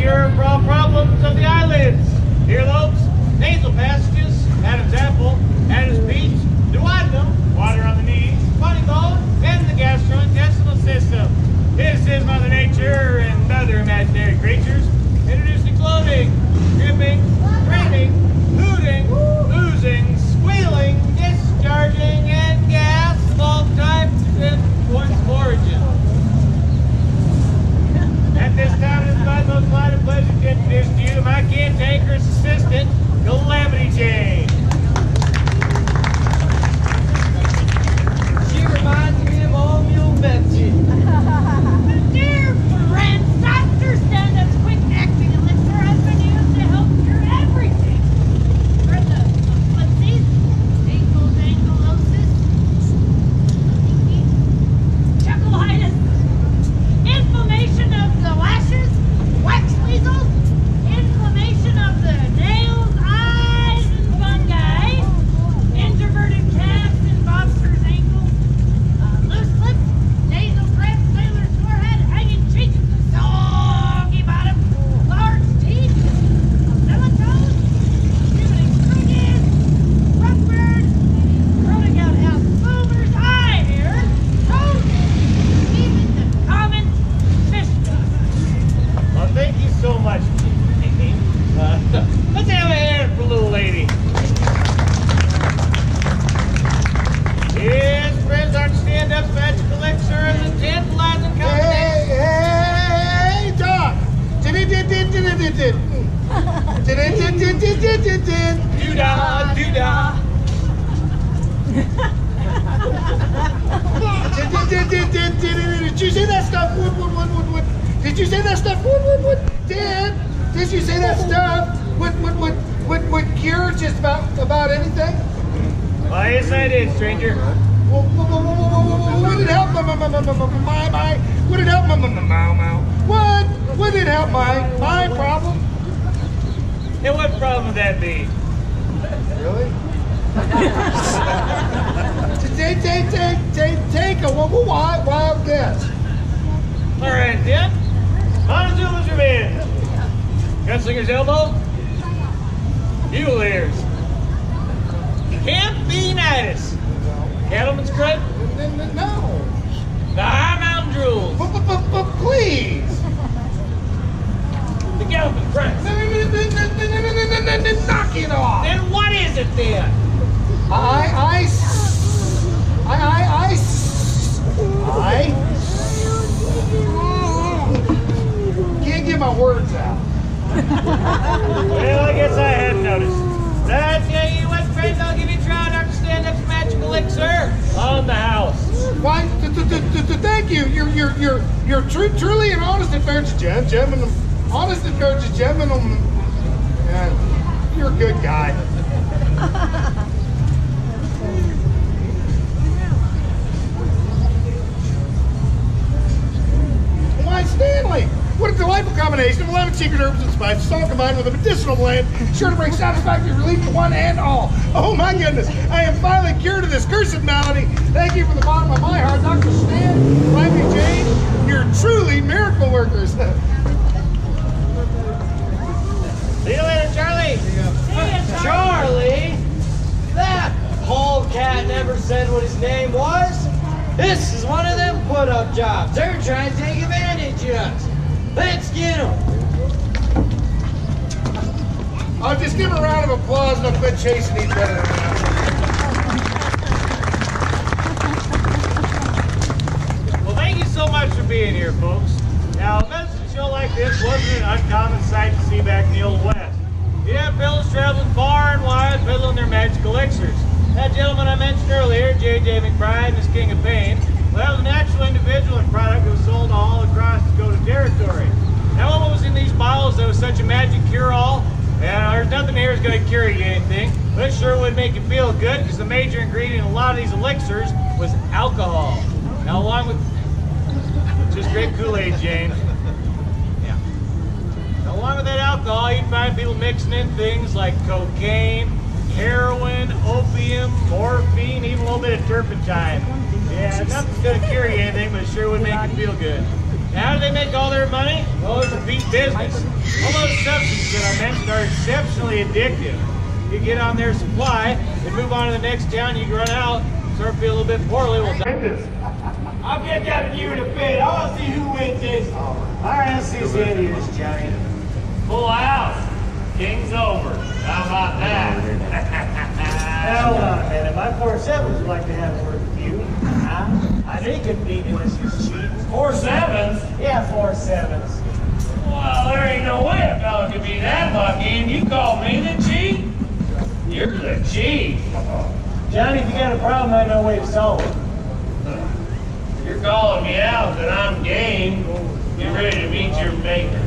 cure for all problems of the eyelids, earlobes, nasal passages, Adam's apple, Adam's peach, duodenum, water on the knees, funny bone, and the gastrointestinal system. This is Mother Nature and other imaginary creatures introducing clothing, dripping, raining, hooting, oozing, squealing, discharging, and gas of all types and points of origin. At this time, it is my most delighted pleasure to introduce to you my cantankerous assistant, Calamity Jane. She reminds me of old Mule Betsy. Dear friends, Dr. Stand-Up's quick acting elixir has been used to help cure everything. For the footsies, ankylosis, chuckleitis, inflammation of the lashes, wax weasels, inflammation of the nails, eyes, and fungi, introverted calves and bobster's ankles, loose lips, nasal cramps, sailor's forehead, hanging cheeks, soggy bottom, large teeth, melatonin, shooting crickets, rockbirds, rolling out house boomers, eye hair, toes, even the common fish dust. Well, thank you so much, Amy. Let's have a hand for little lady. Yes, friends, our stand-up's magic elixir is a tantalizing combination. Hey, Doc! Doo-dah, doo-dah. Did you say that stuff? Wood. Did you say that stuff? Wood. Did you say that stuff? Would cure just about anything? Well, yes, I did, stranger. Would it help my Would it help my What? Would it help my problem? And what problem would that be? Really? Take a wild guess. All right, then. Montezuma's revenge. Gunslinger's elbow. Mule ears. Campinitis. Cattleman's crud. No. The high mountain drools. But please. The galloping press. Knock it off. Then what is it then? I can't get my words out. Well, I guess I hadn't noticed. But I tell you what, friends, I'll give you a try to understand that's magic elixir on the house. Why? Thank you. You're truly an honest and fair gentleman. Honest and fair gentleman. Yeah, you're a good guy. Why, Stanley? What a delightful combination of 11 secret herbs and spices, all combined with a medicinal blend, sure to bring satisfactory relief to one and all. Oh my goodness, I am finally cured of this cursed malady. Thank you from the bottom of my heart, Dr. Stan, Calamity Jane. You're truly miracle workers. See you later, Charlie. See ya, Charlie? That polecat never said what his name was. This is one of them put-up jobs. They're trying to take advantage of us. Let's get them. I'll just give a round of applause and I'll quit chasing each other. Well, thank you so much for being here, folks. Now, a medicine show like this wasn't an uncommon sight to see back in the Old West. You have fellows traveling far and wide peddling their magic elixirs. That gentleman I mentioned earlier, J.J. McBride and his King of Pain, well, that was an actual individual and product that was sold all across Dakota territory. Now, what was in these bottles that was such a magic cure-all? Yeah, there's nothing here that's going to cure you anything, but it sure would make you feel good because the major ingredient in a lot of these elixirs was alcohol. Now, along with just great Kool-Aid, James. Yeah. Now, along with that alcohol, you'd find people mixing in things like cocaine, heroin, opium, morphine, even a little bit of turpentine. Yeah, nothing's going to cure you anything, but it sure would make you feel good. How do they make all their money? Well, it's a beat business. All those substances that I mentioned are exceptionally addictive. You get on their supply, and move on to the next town, you run out, start feeling a little bit poorly, we'll die. I'll get that to you in a bit. I want to see who wins this. All right, let's see the end of this, Johnny. Full house. King's over. How about that? Hold on a minute. My 4-7s would like to have a word with you. I think it'd be unless you're cheating. 4-7s? Yeah, 4-7s. Well, there ain't no way a fella could be that lucky, and you call me the cheat? You're the cheat. Johnny, if you got a problem, I know a way to solve it. You're calling me out, then I'm game. Get ready to meet your maker.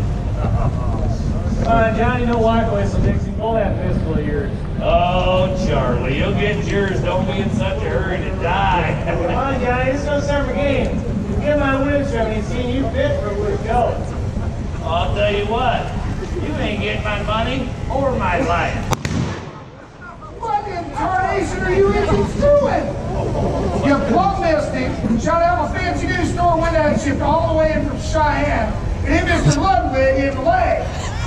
Come on, Johnny, no walk away, so Dixie, pull that pistol of yours. Oh, Charlie, you'll get yours. Don't be in such a hurry to die. Come on, Johnny, this is no summer game. Just get my winch from you, seeing you fit for where to go. I'll tell you what, you ain't getting my money or my life. What in tarnation are you idiots doing? You plumb missed him, shot out a fancy new store window and shipped all the way in from Cheyenne. And him Mr. Ludwig in the leg.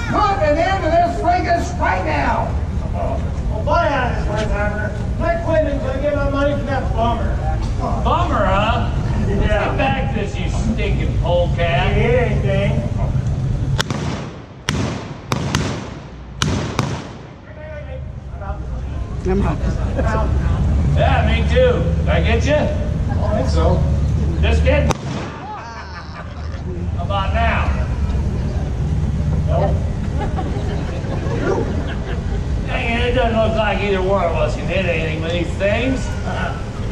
Put an end to this fracas right now. Well, buy on this, Wertheimer. Quit quitting until I get my money from that bummer. Bummer, huh? Yeah. Get back this, you stinking polecat. You hear anything? Yeah, me too. Did I get you? I think so. Just kidding. How about now? No. Dang it, it doesn't look like either one of us can hit anything with these things.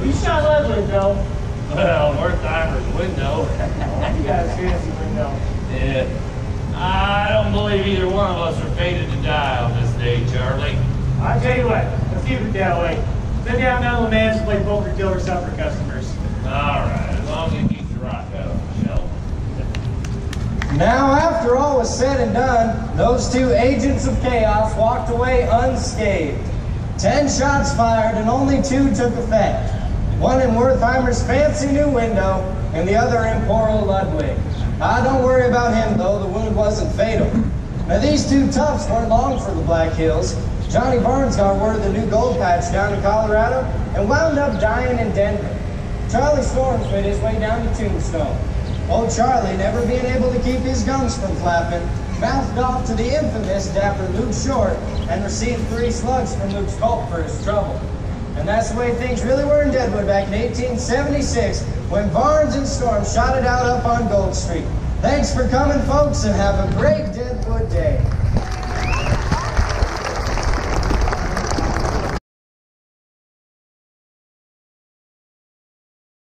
You shot Ludwig, though. Well, Wertheimer's window. You got a fancy window. Yeah. I don't believe either one of us are fated to die on this day, Charlie. I'll tell you what, let's keep it that way. Send down to the man's to play poker till or something for customers. All right, as long as you keep the rock out of the shelf. Now, after all was said and done, those two agents of chaos walked away unscathed. 10 shots fired and only 2 took effect. One in Wertheimer's fancy new window and the other in poor old Ludwig. Don't worry about him though, the wound wasn't fatal. Now these two toughs weren't long for the Black Hills. Johnny Barnes got word of the new gold patch down in Colorado and wound up dying in Denver. Charlie Storms made his way down to Tombstone. Old Charlie, never being able to keep his gums from flapping, mouthed off to the infamous dapper Luke Short and received 3 slugs from Luke's Colt for his trouble. And that's the way things really were in Deadwood back in 1876 when Barnes and Storm shot it out up on Gold Street. Thanks for coming, folks, and have a great Deadwood day.